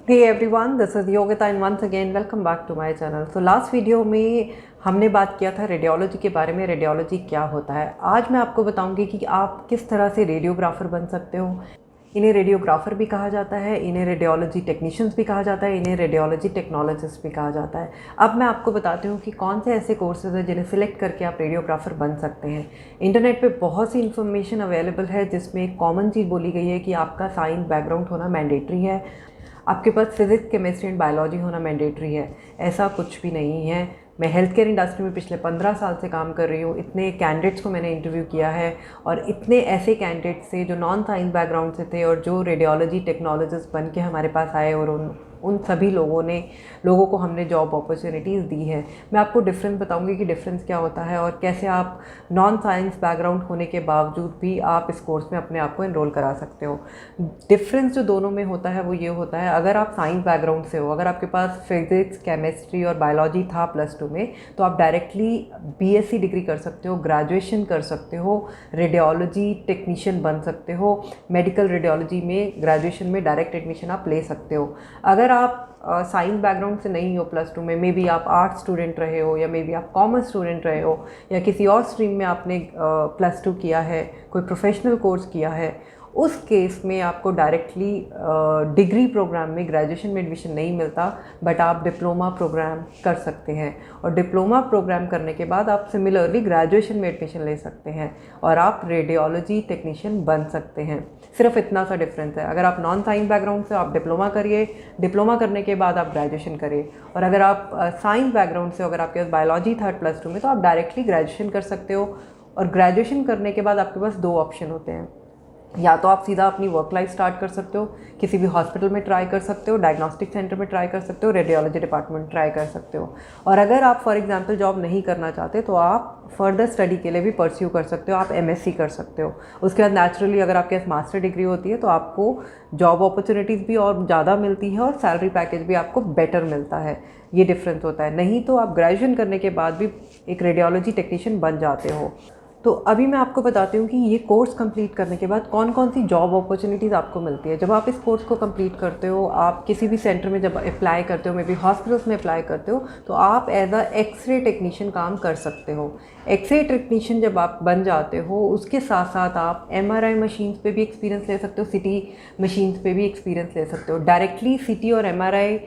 Hey everyone, this is Yogita and once again welcome back to my channel. So last video में हमने बात किया था radiology के बारे में, रेडियोलॉजी क्या होता है। आज मैं आपको बताऊंगी कि आप किस तरह से रेडियोग्राफर बन सकते हो। इन्हें रेडियोग्राफर भी कहा जाता है, इन्हें रेडियोलॉजी टेक्नीशियंस भी कहा जाता है, इन्हें रेडियोलॉजी टेक्नोलॉजिस्ट भी कहा जाता है। अब मैं आपको बताती हूँ कि कौन से ऐसे कोर्सेज हैं जिन्हें सिलेक्ट करके आप रेडियोग्राफर बन सकते हैं। इंटरनेट पे बहुत सी इन्फॉर्मेशन अवेलेबल है जिसमें एक कॉमन चीज़ बोली गई है कि आपका साइंस बैकग्राउंड होना मैंडेटरी है, आपके पास फिज़िक्स, केमिस्ट्री एंड बायोलॉजी होना मैंडेटरी है। ऐसा कुछ भी नहीं है। मैं हेल्थ केयर इंडस्ट्री में पिछले 15 साल से काम कर रही हूँ। इतने कैंडिडेट्स को मैंने इंटरव्यू किया है और इतने ऐसे कैंडिडेट्स थे जो नॉन साइंस बैकग्राउंड से थे और जो रेडियोलॉजी टेक्नोलॉजिस्ट बन के हमारे पास आए और उन सभी लोगों को हमने जॉब अपॉर्चुनिटीज़ दी है। मैं आपको डिफरेंस बताऊंगी कि डिफरेंस क्या होता है और कैसे आप नॉन साइंस बैकग्राउंड होने के बावजूद भी आप इस कोर्स में अपने आप को एनरोल करा सकते हो। डिफरेंस जो दोनों में होता है वो ये होता है, अगर आप साइंस बैकग्राउंड से हो, अगर आपके पास फिजिक्स, केमिस्ट्री और बायोलॉजी था +2 में, तो आप डायरेक्टली BSc डिग्री कर सकते हो, ग्रेजुएशन कर सकते हो, रेडियोलॉजी टेक्नीशियन बन सकते हो। मेडिकल रेडियोलॉजी में ग्रेजुएशन में डायरेक्ट एडमिशन आप ले सकते हो। अगर आप साइंस बैकग्राउंड से नहीं हो +2 में, मे बी आप आर्ट्स स्टूडेंट रहे हो या मे बी आप कॉमर्स स्टूडेंट रहे हो या किसी और स्ट्रीम में आपने +2 किया है, कोई प्रोफेशनल कोर्स किया है, उस केस में आपको डायरेक्टली डिग्री प्रोग्राम में ग्रेजुएशन में एडमिशन नहीं मिलता, बट आप डिप्लोमा प्रोग्राम कर सकते हैं और डिप्लोमा प्रोग्राम करने के बाद आप सिमिलरली ग्रेजुएशन में एडमिशन ले सकते हैं और आप रेडियोलॉजी टेक्नीशियन बन सकते हैं। सिर्फ इतना सा डिफरेंस है। अगर आप नॉन साइंस बैकग्राउंड से, आप डिप्लोमा करिए, डिप्लोमा करने के बाद आप ग्रेजुएशन करिए। और अगर आप साइंस बैकग्राउंड से, अगर आपके पास बायोलॉजी था +2 में, तो आप डायरेक्टली ग्रेजुएशन कर सकते हो। और ग्रेजुएशन करने के बाद आपके पास 2 ऑप्शन होते हैं। या तो आप सीधा अपनी वर्क लाइफ स्टार्ट कर सकते हो, किसी भी हॉस्पिटल में ट्राई कर सकते हो, डायग्नोस्टिक सेंटर में ट्राई कर सकते हो, रेडियोलॉजी डिपार्टमेंट ट्राई कर सकते हो। और अगर आप फॉर एग्जांपल जॉब नहीं करना चाहते तो आप फर्दर स्टडी के लिए भी परस्यू कर सकते हो, आप MSc कर सकते हो। उसके बाद नेचुरली अगर आपके पास मास्टर डिग्री होती है तो आपको जॉब अपॉर्चुनिटीज़ भी और ज़्यादा मिलती है और सैलरी पैकेज भी आपको बेटर मिलता है। ये डिफरेंस होता है। नहीं तो आप ग्रेजुएशन करने के बाद भी एक रेडियोलॉजी टेक्नीशियन बन जाते हो। तो अभी मैं आपको बताती हूँ कि ये कोर्स कंप्लीट करने के बाद कौन कौन सी जॉब अपॉर्चुनिटीज़ आपको मिलती है। जब आप इस कोर्स को कंप्लीट करते हो, आप किसी भी सेंटर में जब अप्लाई करते हो, मे बी हॉस्पिटल्स में अप्लाई करते हो, तो आप एज अ एक्सरे टेक्नीशियन काम कर सकते हो। एक्सरे टेक्नीशियन जब आप बन जाते हो, उसके साथ साथ आप MRI मशीन्स पे भी एक्सपीरियंस ले सकते हो, CT मशीन्स पे भी एक्सपीरियंस ले सकते हो। डायरेक्टली CT और MRI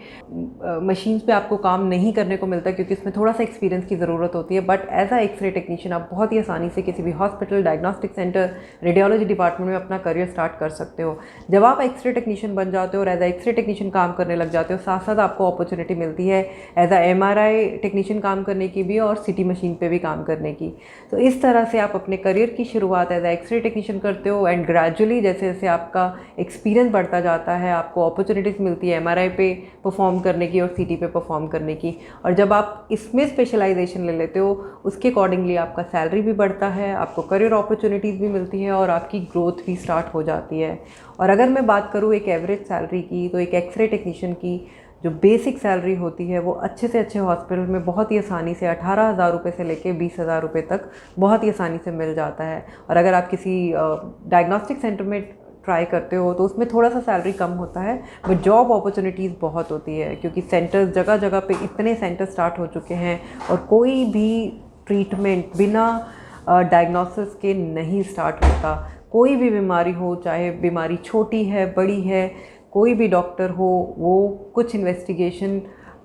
मशीन्स पे आपको काम नहीं करने को मिलता क्योंकि इसमें थोड़ा सा एक्सपीरियंस की ज़रूरत होती है, but as a x ray technician आप बहुत ही आसानी से किसी भी hospital, diagnostic centre, radiology department में अपना करियर स्टार्ट कर सकते हो। जब आप एक्सरे टेक्नीशियन बन जाते हो और एज अ एक्सरे टेक्नीशियन काम करने लग जाते हो, साथ साथ आपको अपॉर्चुनिटी मिलती है एज अ MRI टेक्नीशियन काम करने की भी और CT मशीन पे भी काम करने की। तो इस तरह से आप अपने करियर की शुरुआत एज अ एक्सरे टेक्नीशियन करते हो एंड ग्रेजुअली जैसे जैसे आपका एक्सपीरियंस बढ़ता जाता है, आपको अपॉर्चुनिटीज़ मिलती है MRI पे परफॉर्म करने की और CT पे परफॉर्म करने की। और जब आप इसमें स्पेशलाइजेशन ले लेते हो, उसके अकॉर्डिंगली आपका सैलरी भी बढ़ता है, आपको करियर अपॉर्चुनिटीज़ भी मिलती है और आपकी ग्रोथ भी स्टार्ट हो जाती है। और अगर मैं बात करूँ एक एवरेज सैलरी की, तो एक एक्सरे टेक्नीशियन की जो बेसिक सैलरी होती है वो अच्छे से अच्छे हॉस्पिटल में बहुत ही आसानी से 18,000 रुपये से लेके 20,000 रुपये तक बहुत ही आसानी से मिल जाता है। और अगर आप किसी डायग्नोस्टिक सेंटर में ट्राई करते हो तो उसमें थोड़ा सा सैलरी कम होता है, बट जॉब अपॉर्चुनिटीज़ बहुत होती है क्योंकि सेंटर्स जगह जगह पे इतने सेंटर स्टार्ट हो चुके हैं और कोई भी ट्रीटमेंट बिना डायग्नोसिस के नहीं स्टार्ट होता। कोई भी बीमारी हो, चाहे बीमारी छोटी है, बड़ी है, कोई भी डॉक्टर हो, वो कुछ इन्वेस्टिगेशन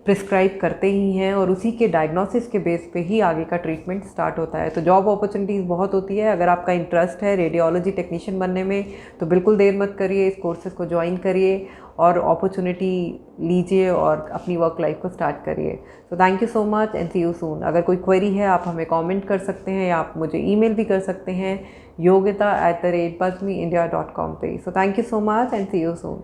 प्रिस्क्राइब करते ही हैं और उसी के डायग्नोसिस के बेस पे ही आगे का ट्रीटमेंट स्टार्ट होता है। तो जॉब अपॉर्चुनिटीज़ बहुत होती है। अगर आपका इंटरेस्ट है रेडियोलॉजी टेक्नीशियन बनने में तो बिल्कुल देर मत करिए, इस कोर्सेज़ को ज्वाइन करिए और अपॉर्चुनिटी लीजिए और अपनी वर्क लाइफ को स्टार्ट करिए। So thank you so much and see you soon. अगर कोई क्वेरी है आप हमें कमेंट कर सकते हैं या आप मुझे ईमेल भी कर सकते हैं yogita@buzzmeindia.com पे। So thank you so much and see you soon.